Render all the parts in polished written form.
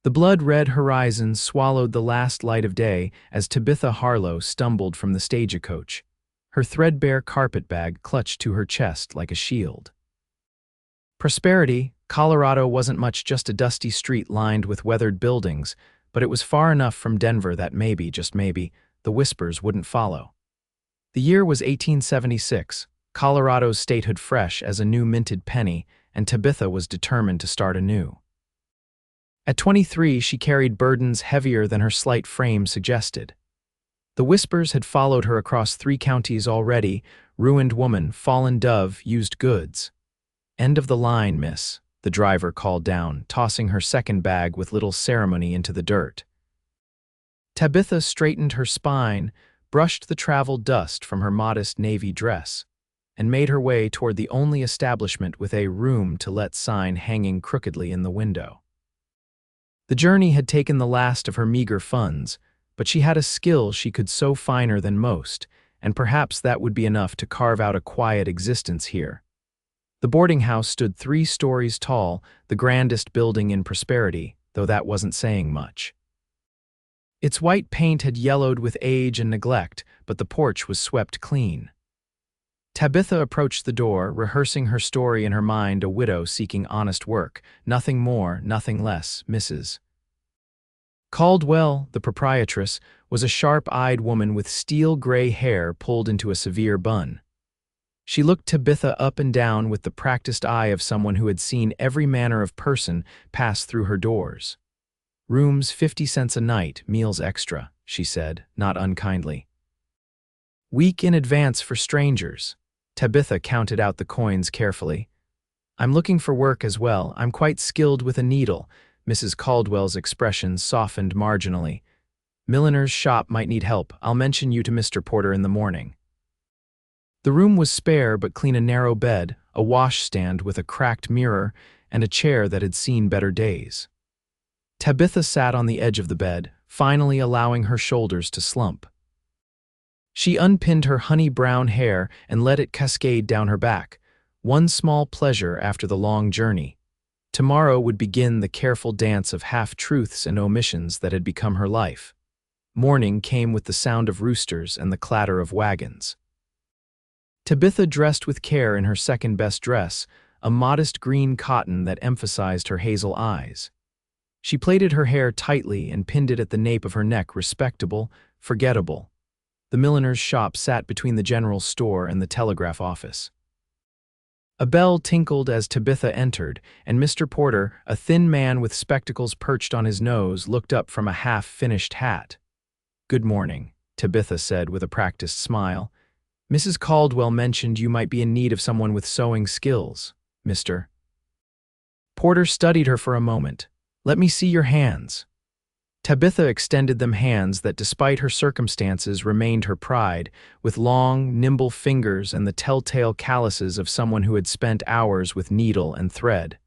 The blood-red horizon swallowed the last light of day as Tabitha Harlow stumbled from the stagecoach, her threadbare carpetbag clutched to her chest like a shield. Prosperity, Colorado wasn't much just a dusty street lined with weathered buildings, but it was far enough from Denver that maybe, just maybe, the whispers wouldn't follow. The year was 1876, Colorado's statehood fresh as a new minted penny, and Tabitha was determined to start anew. At 23, she carried burdens heavier than her slight frame suggested. The whispers had followed her across 3 counties already: ruined woman, fallen dove, used goods. "End of the line, miss," the driver called down, tossing her second bag with little ceremony into the dirt. Tabitha straightened her spine, brushed the travel dust from her modest navy dress, and made her way toward the only establishment with a "room to let" sign hanging crookedly in the window. The journey had taken the last of her meager funds, but she had a skill she could sew finer than most, and perhaps that would be enough to carve out a quiet existence here. The boarding house stood 3 stories tall, the grandest building in Prosperity, though that wasn't saying much. Its white paint had yellowed with age and neglect, but the porch was swept clean. Tabitha approached the door, rehearsing her story in her mind: a widow seeking honest work, nothing more, nothing less, Mrs. Caldwell, the proprietress, was a sharp-eyed woman with steel-gray hair pulled into a severe bun. She looked Tabitha up and down with the practiced eye of someone who had seen every manner of person pass through her doors. "Rooms 50 cents a night, meals extra," she said, not unkindly. "Week in advance for strangers." Tabitha counted out the coins carefully. "I'm looking for work as well. I'm quite skilled with a needle." Mrs. Caldwell's expression softened marginally. "Milliner's shop might need help. I'll mention you to Mr. Porter in the morning." The room was spare but clean: a narrow bed, a washstand with a cracked mirror, and a chair that had seen better days. Tabitha sat on the edge of the bed, finally allowing her shoulders to slump. She unpinned her honey-brown hair and let it cascade down her back, one small pleasure after the long journey. Tomorrow would begin the careful dance of half-truths and omissions that had become her life. Morning came with the sound of roosters and the clatter of wagons. Tabitha dressed with care in her second-best dress, a modest green cotton that emphasized her hazel eyes. She plaited her hair tightly and pinned it at the nape of her neck, respectable, forgettable. The milliner's shop sat between the general store and the telegraph office. A bell tinkled as Tabitha entered, and Mr. Porter, a thin man with spectacles perched on his nose, looked up from a half-finished hat. "Good morning," Tabitha said with a practiced smile. "Mrs. Caldwell mentioned you might be in need of someone with sewing skills, Mr." Porter studied her for a moment. "Let me see your hands." Tabitha extended them, hands that, despite her circumstances, remained her pride, with long, nimble fingers and the telltale calluses of someone who had spent hours with needle and thread.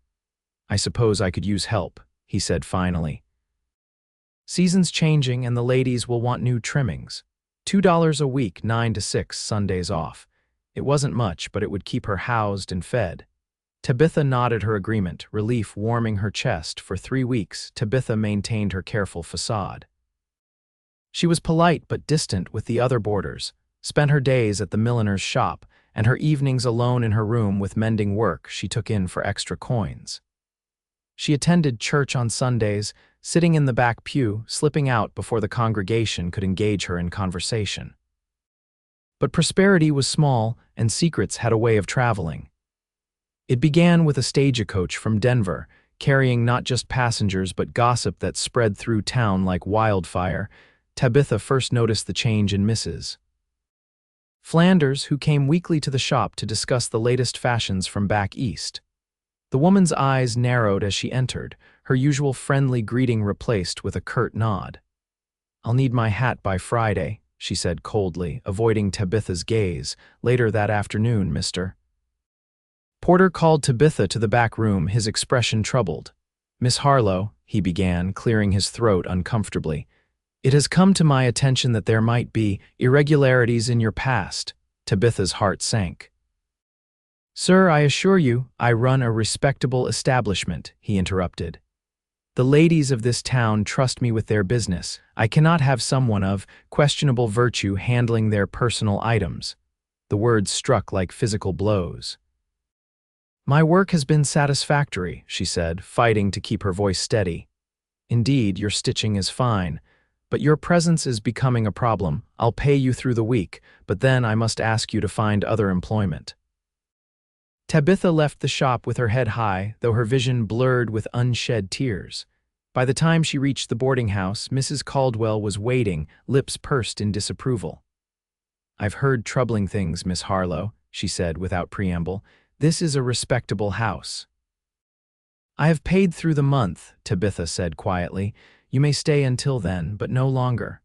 "I suppose I could use help," he said finally. "Season's changing and the ladies will want new trimmings. $2 a week, 9 to 6, Sundays off." It wasn't much, but it would keep her housed and fed. Tabitha nodded her agreement, relief warming her chest. For 3 weeks, Tabitha maintained her careful facade. She was polite but distant with the other boarders, spent her days at the milliner's shop, and her evenings alone in her room with mending work she took in for extra coins. She attended church on Sundays, sitting in the back pew, slipping out before the congregation could engage her in conversation. But Prosperity was small, and secrets had a way of traveling. It began with a stagecoach from Denver, carrying not just passengers but gossip that spread through town like wildfire. Tabitha first noticed the change in Mrs. Flanders, who came weekly to the shop to discuss the latest fashions from back east. The woman's eyes narrowed as she entered, her usual friendly greeting replaced with a curt nod. "I'll need my hat by Friday," she said coldly, avoiding Tabitha's gaze. "Later that afternoon, Mr." Porter called Tabitha to the back room, his expression troubled. "Miss Harlow," he began, clearing his throat uncomfortably, "it has come to my attention that there might be irregularities in your past." Tabitha's heart sank. "Sir, I assure you, I run a respectable establishment," he interrupted. The ladies of this town trust me with their business. I cannot have someone of questionable virtue handling their personal items." The words struck like physical blows. "My work has been satisfactory," she said, fighting to keep her voice steady. "Indeed, your stitching is fine, but your presence is becoming a problem. I'll pay you through the week, but then I must ask you to find other employment." Tabitha left the shop with her head high, though her vision blurred with unshed tears. By the time she reached the boarding house, Mrs. Caldwell was waiting, lips pursed in disapproval. "I've heard troubling things, Miss Harlow," she said without preamble. "This is a respectable house." "I have paid through the month," Tabitha said quietly. "You may stay until then, but no longer."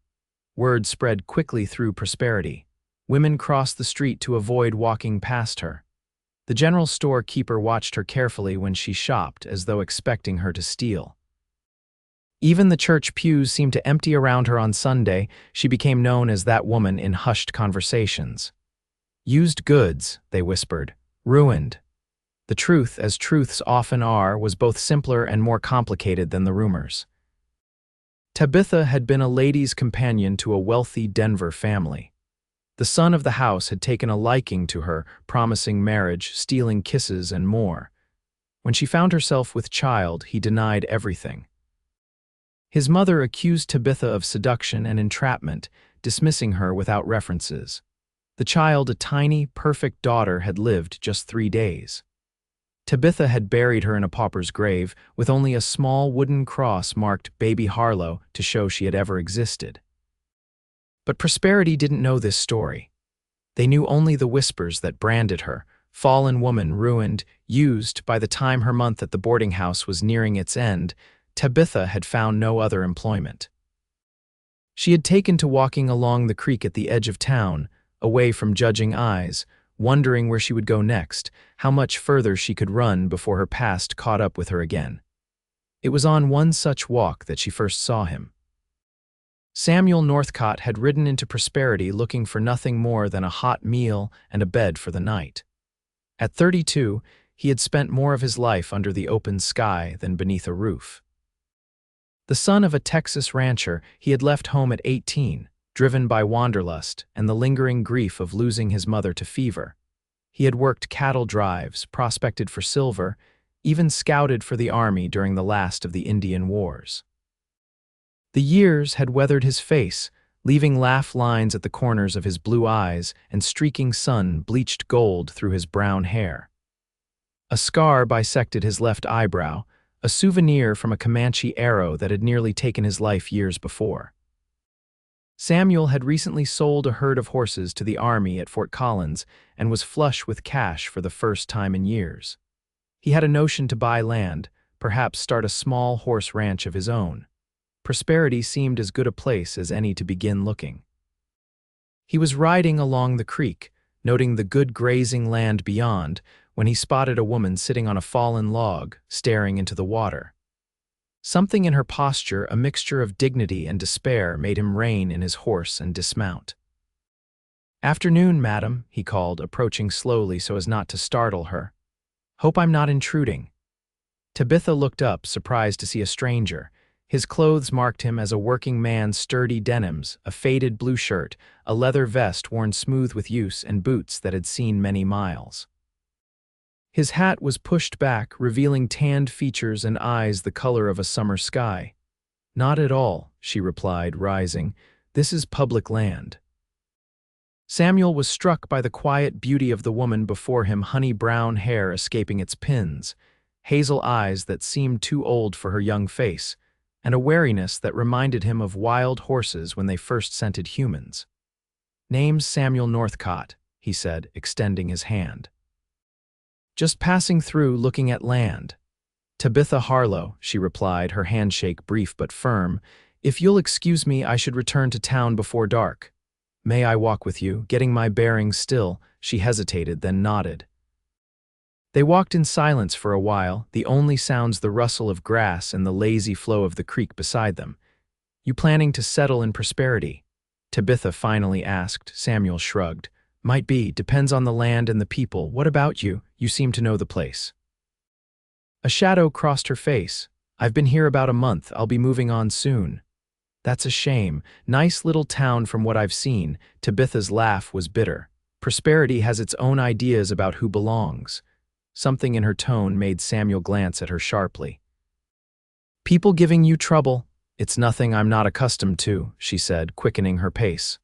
Word spread quickly through Prosperity. Women crossed the street to avoid walking past her. The general store keeper watched her carefully when she shopped, as though expecting her to steal. Even the church pews seemed to empty around her on Sunday. She became known as that woman in hushed conversations. "Used goods," they whispered. "Ruined." The truth, as truths often are, was both simpler and more complicated than the rumors. Tabitha had been a lady's companion to a wealthy Denver family. The son of the house had taken a liking to her, promising marriage, stealing kisses, and more. When she found herself with child, he denied everything. His mother accused Tabitha of seduction and entrapment, dismissing her without references. The child, a tiny, perfect daughter, had lived just 3 days. Tabitha had buried her in a pauper's grave, with only a small wooden cross marked Baby Harlow to show she had ever existed. But Prosperity didn't know this story. They knew only the whispers that branded her, fallen woman, ruined, used. By the time her month at the boarding house was nearing its end, Tabitha had found no other employment. She had taken to walking along the creek at the edge of town, away from judging eyes, wondering where she would go next, how much further she could run before her past caught up with her again. It was on one such walk that she first saw him. Samuel Northcott had ridden into Prosperity looking for nothing more than a hot meal and a bed for the night. At 32, he had spent more of his life under the open sky than beneath a roof. The son of a Texas rancher, he had left home at 18, driven by wanderlust and the lingering grief of losing his mother to fever. He had worked cattle drives, prospected for silver, even scouted for the army during the last of the Indian Wars. The years had weathered his face, leaving laugh lines at the corners of his blue eyes and streaking sun bleached gold through his brown hair. A scar bisected his left eyebrow, a souvenir from a Comanche arrow that had nearly taken his life years before. Samuel had recently sold a herd of horses to the army at Fort Collins and was flush with cash for the first time in years. He had a notion to buy land, perhaps start a small horse ranch of his own. Prosperity seemed as good a place as any to begin looking. He was riding along the creek, noting the good grazing land beyond, when he spotted a woman sitting on a fallen log, staring into the water. Something in her posture, a mixture of dignity and despair, made him rein in his horse and dismount. "Afternoon, madam," he called, approaching slowly so as not to startle her. "Hope I'm not intruding." Tabitha looked up, surprised to see a stranger. His clothes marked him as a working man's sturdy denims, a faded blue shirt, a leather vest worn smooth with use, and boots that had seen many miles. His hat was pushed back, revealing tanned features and eyes the color of a summer sky. "Not at all," she replied, rising. "This is public land." Samuel was struck by the quiet beauty of the woman before him, honey-brown hair escaping its pins, hazel eyes that seemed too old for her young face, and a wariness that reminded him of wild horses when they first scented humans. "Name's Samuel Northcott," he said, extending his hand. "Just passing through, looking at land." "Tabitha Harlow," she replied, her handshake brief but firm. "If you'll excuse me, I should return to town before dark." "May I walk with you?" Getting my bearings still, she hesitated, then nodded. They walked in silence for a while, the only sounds the rustle of grass and the lazy flow of the creek beside them. "You planning to settle in Prosperity?" Tabitha finally asked. Samuel shrugged. "Might be, depends on the land and the people. What about you? You seem to know the place." A shadow crossed her face. I've been here about a month. I'll be moving on soon. That's a shame. Nice little town from what I've seen. Tabitha's laugh was bitter. Prosperity has its own ideas about who belongs. Something in her tone made Samuel glance at her sharply. People giving you trouble? It's nothing I'm not accustomed to, she said, quickening her pace.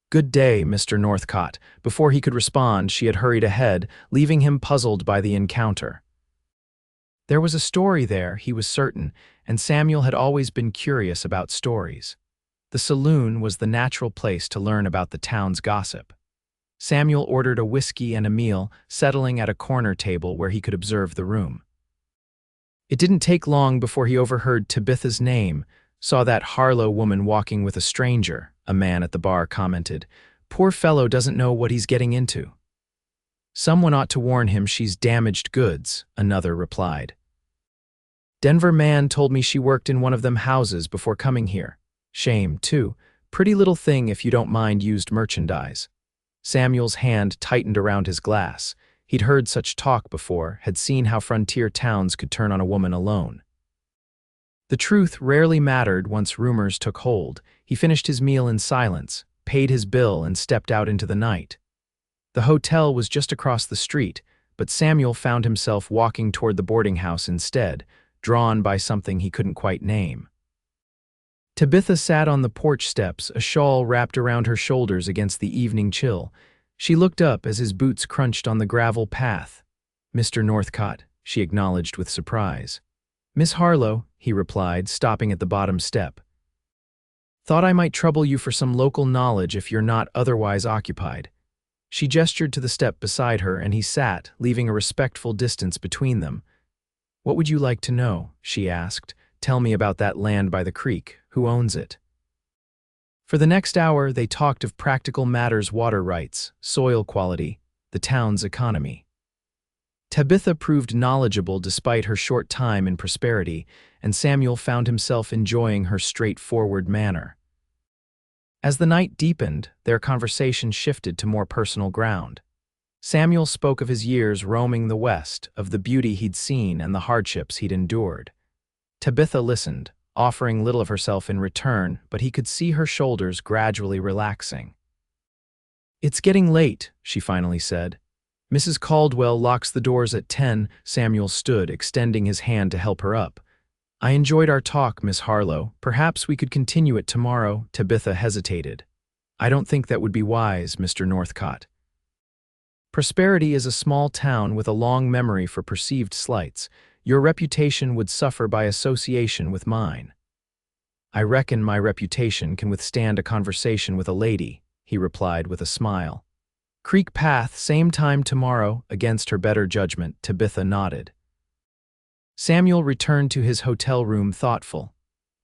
Good day, Mr. Northcott. Before he could respond, she had hurried ahead, leaving him puzzled by the encounter. There was a story there, he was certain, and Samuel had always been curious about stories. The saloon was the natural place to learn about the town's gossip. Samuel ordered a whiskey and a meal, settling at a corner table where he could observe the room. It didn't take long before he overheard Tabitha's name, saw that Harlow woman walking with a stranger, a man at the bar commented. Poor fellow doesn't know what he's getting into. Someone ought to warn him she's damaged goods, another replied. Denver man told me she worked in one of them houses before coming here. Shame, too. Pretty little thing if you don't mind used merchandise. Samuel's hand tightened around his glass. He'd heard such talk before, had seen how frontier towns could turn on a woman alone. The truth rarely mattered once rumors took hold. He finished his meal in silence, paid his bill, and stepped out into the night. The hotel was just across the street, but Samuel found himself walking toward the boarding house instead, drawn by something he couldn't quite name. Tabitha sat on the porch steps, a shawl wrapped around her shoulders against the evening chill. She looked up as his boots crunched on the gravel path. Mr. Northcott, she acknowledged with surprise. Miss Harlow, he replied, stopping at the bottom step. Thought I might trouble you for some local knowledge if you're not otherwise occupied. She gestured to the step beside her, and he sat, leaving a respectful distance between them. What would you like to know? She asked. Tell me about that land by the creek. Who owns it? For the next hour, they talked of practical matters: water rights, soil quality, the town's economy. Tabitha proved knowledgeable despite her short time in Prosperity, and Samuel found himself enjoying her straightforward manner. As the night deepened, their conversation shifted to more personal ground. Samuel spoke of his years roaming the West, of the beauty he'd seen and the hardships he'd endured. Tabitha listened, offering little of herself in return, but he could see her shoulders gradually relaxing. It's getting late, she finally said. Mrs. Caldwell locks the doors at 10. Samuel stood, extending his hand to help her up. I enjoyed our talk, Miss Harlow. Perhaps we could continue it tomorrow. Tabitha hesitated. I don't think that would be wise, Mr. Northcott. Prosperity is a small town with a long memory for perceived slights. Your reputation would suffer by association with mine. I reckon my reputation can withstand a conversation with a lady, he replied with a smile. Creek Path, same time tomorrow. Against her better judgment, Tabitha nodded. Samuel returned to his hotel room thoughtful.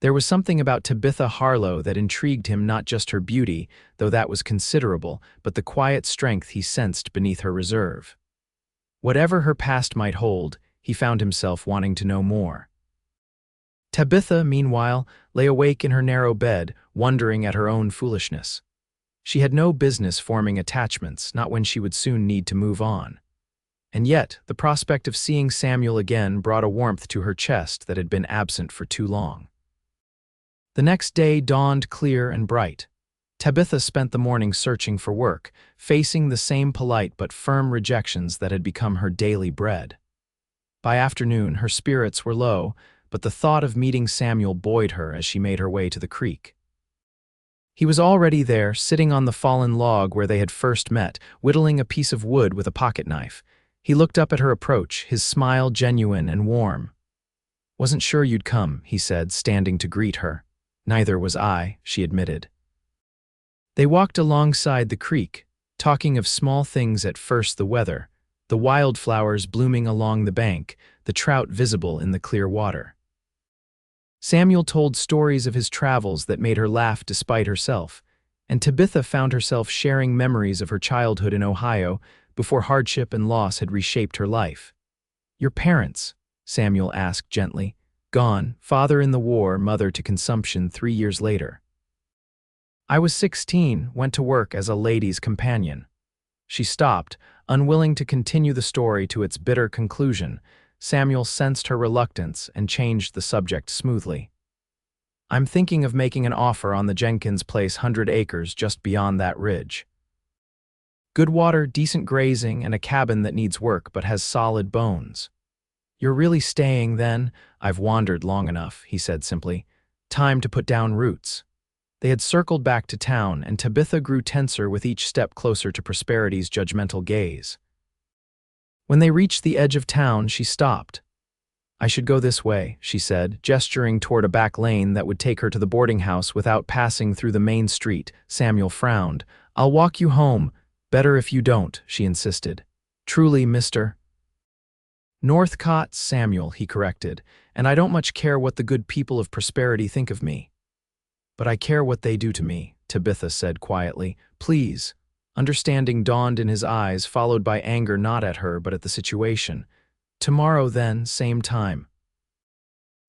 There was something about Tabitha Harlow that intrigued him, not just her beauty, though that was considerable, but the quiet strength he sensed beneath her reserve. Whatever her past might hold, he found himself wanting to know more. Tabitha, meanwhile, lay awake in her narrow bed, wondering at her own foolishness. She had no business forming attachments, not when she would soon need to move on. And yet, the prospect of seeing Samuel again brought a warmth to her chest that had been absent for too long. The next day dawned clear and bright. Tabitha spent the morning searching for work, facing the same polite but firm rejections that had become her daily bread. By afternoon, her spirits were low, but the thought of meeting Samuel buoyed her as she made her way to the creek. He was already there, sitting on the fallen log where they had first met, whittling a piece of wood with a pocket knife. He looked up at her approach, his smile genuine and warm. Wasn't sure you'd come, he said, standing to greet her. Neither was I, she admitted. They walked alongside the creek, talking of small things at first: the weather, the wildflowers blooming along the bank, the trout visible in the clear water. Samuel told stories of his travels that made her laugh despite herself, and Tabitha found herself sharing memories of her childhood in Ohio before hardship and loss had reshaped her life. Your parents? Samuel asked gently. Gone, father in the war, mother to consumption 3 years later. I was 16, went to work as a lady's companion. She stopped, unwilling to continue the story to its bitter conclusion. Samuel sensed her reluctance and changed the subject smoothly. I'm thinking of making an offer on the Jenkins place 100 acres just beyond that ridge. Good water, decent grazing, and a cabin that needs work but has solid bones. You're really staying, then? I've wandered long enough, he said simply. Time to put down roots. They had circled back to town, and Tabitha grew tenser with each step closer to Prosperity's judgmental gaze. When they reached the edge of town, she stopped. I should go this way, she said, gesturing toward a back lane that would take her to the boarding house without passing through the main street. Samuel frowned. I'll walk you home. Better if you don't, she insisted. Truly, Mr. Northcott, Samuel, he corrected, and I don't much care what the good people of Prosperity think of me. But I care what they do to me, Tabitha said quietly. Please. Understanding dawned in his eyes, followed by anger not at her but at the situation. Tomorrow then, same time.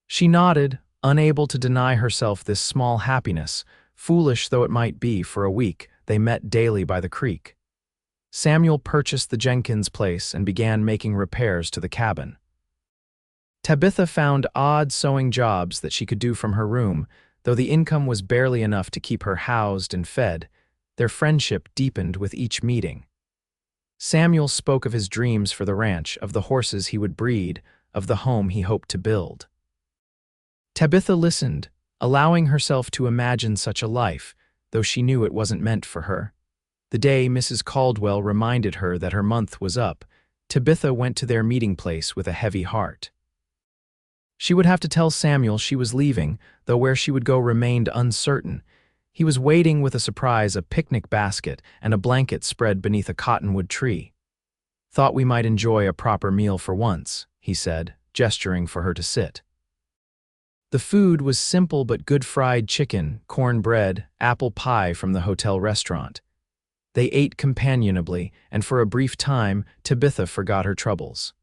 She nodded, unable to deny herself this small happiness. Foolish though it might be, for a week, they met daily by the creek. Samuel purchased the Jenkins place and began making repairs to the cabin. Tabitha found odd sewing jobs that she could do from her room, though the income was barely enough to keep her housed and fed. Their friendship deepened with each meeting. Samuel spoke of his dreams for the ranch, of the horses he would breed, of the home he hoped to build. Tabitha listened, allowing herself to imagine such a life, though she knew it wasn't meant for her. The day Mrs. Caldwell reminded her that her month was up, Tabitha went to their meeting place with a heavy heart. She would have to tell Samuel she was leaving, though where she would go remained uncertain. He was waiting with a surprise, a picnic basket and a blanket spread beneath a cottonwood tree. Thought we might enjoy a proper meal for once, he said, gesturing for her to sit. The food was simple but good: fried chicken, cornbread, apple pie from the hotel restaurant. They ate companionably, and for a brief time, Tabitha forgot her troubles.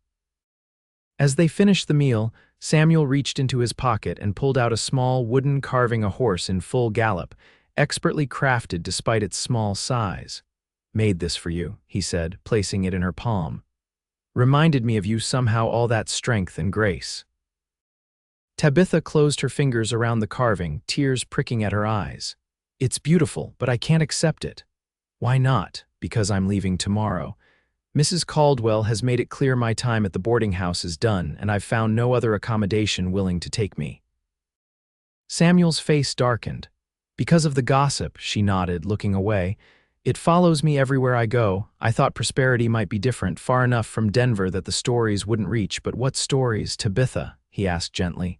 As they finished the meal, Samuel reached into his pocket and pulled out a small wooden carving a horse in full gallop, expertly crafted despite its small size. Made this for you, he said, placing it in her palm. Reminded me of you somehow, all that strength and grace. Tabitha closed her fingers around the carving, tears pricking at her eyes. It's beautiful, but I can't accept it. Why not? Because I'm leaving tomorrow. Mrs. Caldwell has made it clear my time at the boarding house is done, and I've found no other accommodation willing to take me. Samuel's face darkened. Because of the gossip, she nodded, looking away. It follows me everywhere I go. I thought Prosperity might be different, far enough from Denver that the stories wouldn't reach. But what stories, Tabitha? He asked gently.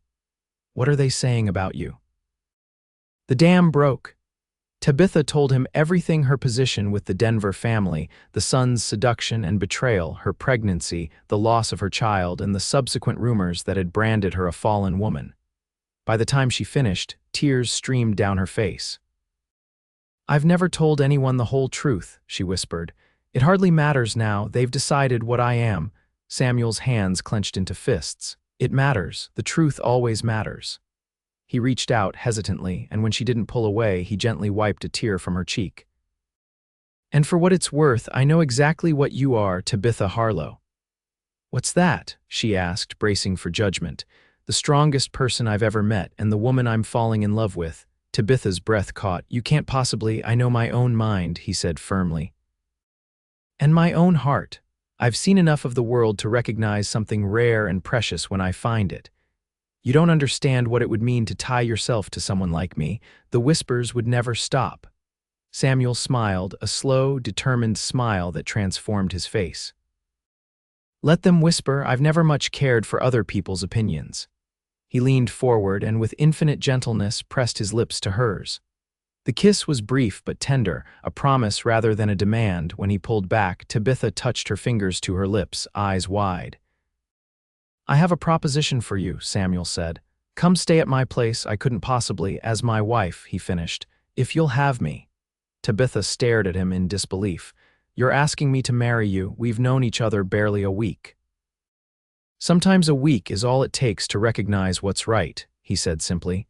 What are they saying about you? The dam broke. Tabitha told him everything: her position with the Denver family, the son's seduction and betrayal, her pregnancy, the loss of her child, and the subsequent rumors that had branded her a fallen woman. By the time she finished, tears streamed down her face. I've never told anyone the whole truth, she whispered. It hardly matters now. They've decided what I am. Samuel's hands clenched into fists. It matters. The truth always matters. He reached out hesitantly, and when she didn't pull away, he gently wiped a tear from her cheek. And for what it's worth, I know exactly what you are, Tabitha Harlow. What's that? She asked, bracing for judgment. The strongest person I've ever met, and the woman I'm falling in love with. Tabitha's breath caught. You can't possibly. I know my own mind, he said firmly. And my own heart. I've seen enough of the world to recognize something rare and precious when I find it. You don't understand what it would mean to tie yourself to someone like me. The whispers would never stop. Samuel smiled, a slow, determined smile that transformed his face. Let them whisper. I've never much cared for other people's opinions. He leaned forward and with infinite gentleness pressed his lips to hers. The kiss was brief but tender, a promise rather than a demand. When he pulled back, Tabitha touched her fingers to her lips, eyes wide. I have a proposition for you, Samuel said. Come stay at my place. I couldn't possibly, as my wife, he finished, if you'll have me. Tabitha stared at him in disbelief. You're asking me to marry you. We've known each other barely a week. Sometimes a week is all it takes to recognize what's right, he said simply.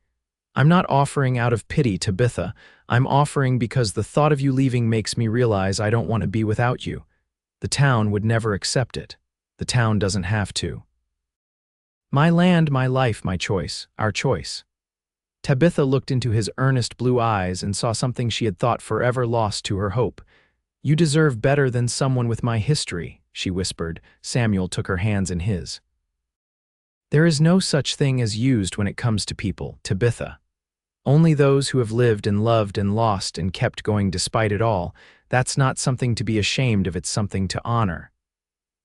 I'm not offering out of pity, Tabitha. I'm offering because the thought of you leaving makes me realize I don't want to be without you. The town would never accept it. The town doesn't have to. My land, my life, my choice, our choice. Tabitha looked into his earnest blue eyes and saw something she had thought forever lost to her hope. You deserve better than someone with my history, she whispered. Samuel took her hands in his. There is no such thing as used when it comes to people, Tabitha. Only those who have lived and loved and lost and kept going despite it all. That's not something to be ashamed of, it's something to honor.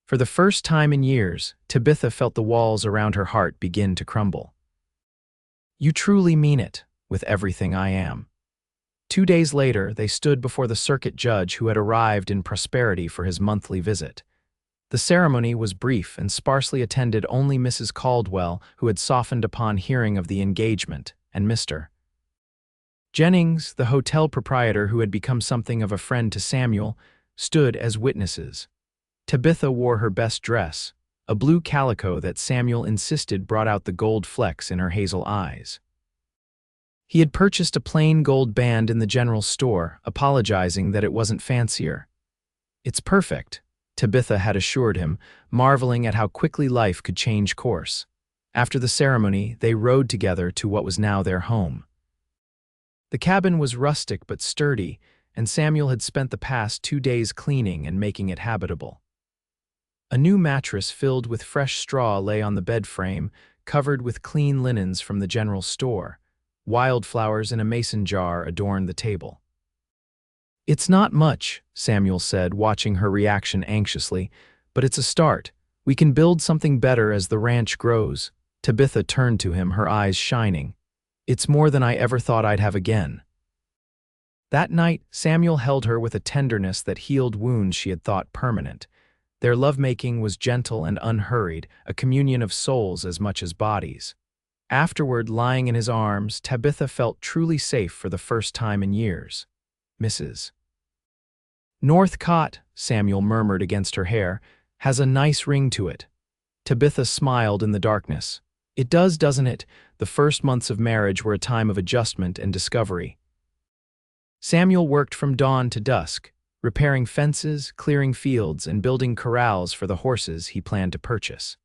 For the first time in years, Tabitha felt the walls around her heart begin to crumble. You truly mean it, with everything I am. 2 days later, they stood before the circuit judge who had arrived in Prosperity for his monthly visit. The ceremony was brief and sparsely attended. Only Mrs. Caldwell, who had softened upon hearing of the engagement, and Mr. Jennings, the hotel proprietor who had become something of a friend to Samuel, stood as witnesses. Tabitha wore her best dress, a blue calico that Samuel insisted brought out the gold flecks in her hazel eyes. He had purchased a plain gold band in the general store, apologizing that it wasn't fancier. It's perfect, Tabitha had assured him, marveling at how quickly life could change course. After the ceremony, they rode together to what was now their home. The cabin was rustic but sturdy, and Samuel had spent the past 2 days cleaning and making it habitable. A new mattress filled with fresh straw lay on the bed frame, covered with clean linens from the general store. Wildflowers in a mason jar adorned the table. It's not much, Samuel said, watching her reaction anxiously, but it's a start. We can build something better as the ranch grows. Tabitha turned to him, her eyes shining. It's more than I ever thought I'd have again. That night, Samuel held her with a tenderness that healed wounds she had thought permanent. Their lovemaking was gentle and unhurried, a communion of souls as much as bodies. Afterward, lying in his arms, Tabitha felt truly safe for the first time in years. Mrs. Northcott, Samuel murmured against her hair, has a nice ring to it. Tabitha smiled in the darkness. It does, doesn't it? The first months of marriage were a time of adjustment and discovery. Samuel worked from dawn to dusk, repairing fences, clearing fields, and building corrals for the horses he planned to purchase.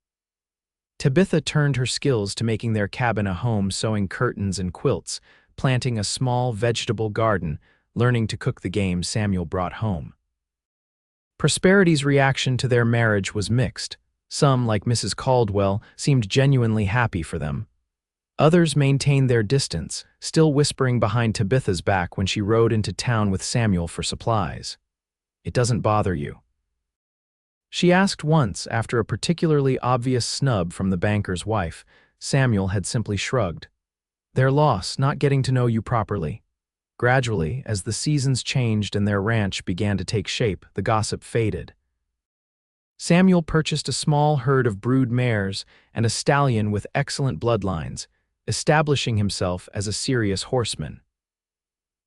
Tabitha turned her skills to making their cabin a home, sewing curtains and quilts, planting a small vegetable garden, learning to cook the game Samuel brought home. Prosperity's reaction to their marriage was mixed. Some, like Mrs. Caldwell, seemed genuinely happy for them. Others maintained their distance, still whispering behind Tabitha's back when she rode into town with Samuel for supplies. It doesn't bother you? She asked once after a particularly obvious snub from the banker's wife. Samuel had simply shrugged. Their loss, not getting to know you properly. Gradually, as the seasons changed and their ranch began to take shape, the gossip faded. Samuel purchased a small herd of brood mares and a stallion with excellent bloodlines, establishing himself as a serious horseman.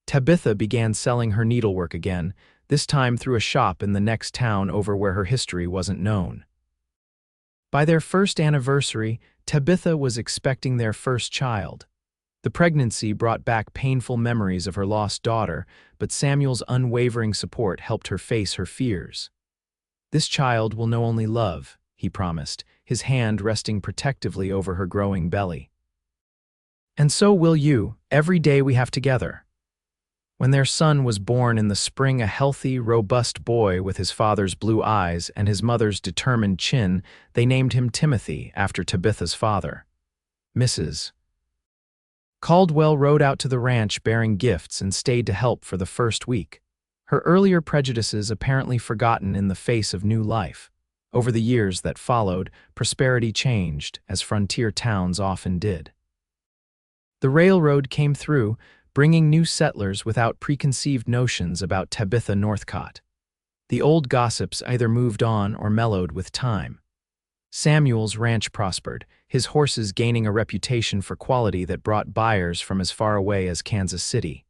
Tabitha began selling her needlework again, this time through a shop in the next town over where her history wasn't known. By their first anniversary, Tabitha was expecting their first child. The pregnancy brought back painful memories of her lost daughter, but Samuel's unwavering support helped her face her fears. This child will know only love, he promised, his hand resting protectively over her growing belly. And so will you, every day we have together. When their son was born in the spring, a healthy, robust boy with his father's blue eyes and his mother's determined chin, they named him Timothy after Tabitha's father. Mrs. Caldwell rode out to the ranch bearing gifts and stayed to help for the first week. Her earlier prejudices apparently forgotten in the face of new life. Over the years that followed, Prosperity changed, as frontier towns often did. The railroad came through, bringing new settlers without preconceived notions about Tabitha Northcott. The old gossips either moved on or mellowed with time. Samuel's ranch prospered, his horses gaining a reputation for quality that brought buyers from as far away as Kansas City.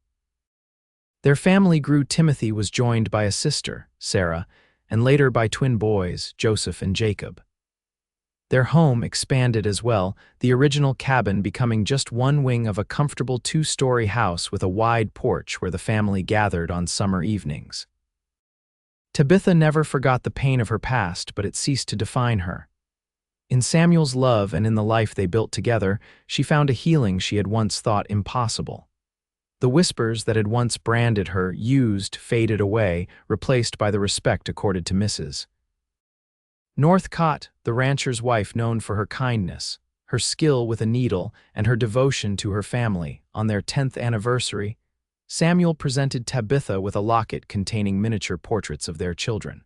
Their family grew. Timothy was joined by a sister, Sarah, and later by twin boys, Joseph and Jacob. Their home expanded as well, the original cabin becoming just one wing of a comfortable 2-story house with a wide porch where the family gathered on summer evenings. Tabitha never forgot the pain of her past, but it ceased to define her. In Samuel's love and in the life they built together, she found a healing she had once thought impossible. The whispers that had once branded her used faded away, replaced by the respect accorded to Mrs. Northcott, the rancher's wife known for her kindness, her skill with a needle, and her devotion to her family. On their 10th anniversary, Samuel presented Tabitha with a locket containing miniature portraits of their children.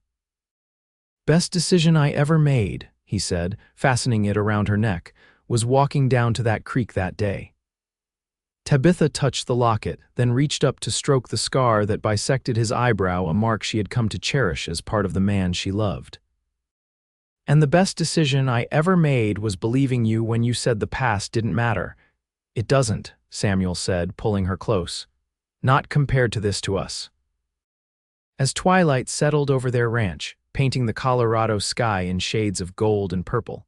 "Best decision I ever made," he said, fastening it around her neck, "was walking down to that creek that day." Tabitha touched the locket, then reached up to stroke the scar that bisected his eyebrow, a mark she had come to cherish as part of the man she loved. "And the best decision I ever made was believing you when you said the past didn't matter." "It doesn't," Samuel said, pulling her close. "Not compared to this to us." As twilight settled over their ranch, painting the Colorado sky in shades of gold and purple,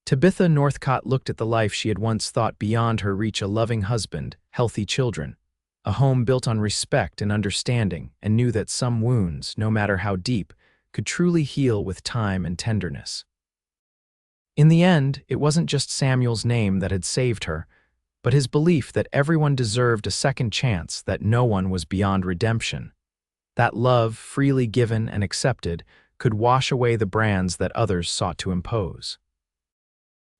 Tabitha Northcott looked at the life she had once thought beyond her reach: a loving husband, healthy children, a home built on respect and understanding, and knew that some wounds, no matter how deep, could truly heal with time and tenderness. In the end, it wasn't just Samuel's name that had saved her, but his belief that everyone deserved a second chance, that no one was beyond redemption. That love, freely given and accepted, could wash away the brands that others sought to impose.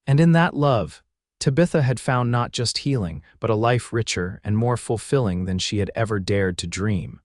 And in that love, Tabitha had found not just healing, but a life richer and more fulfilling than she had ever dared to dream.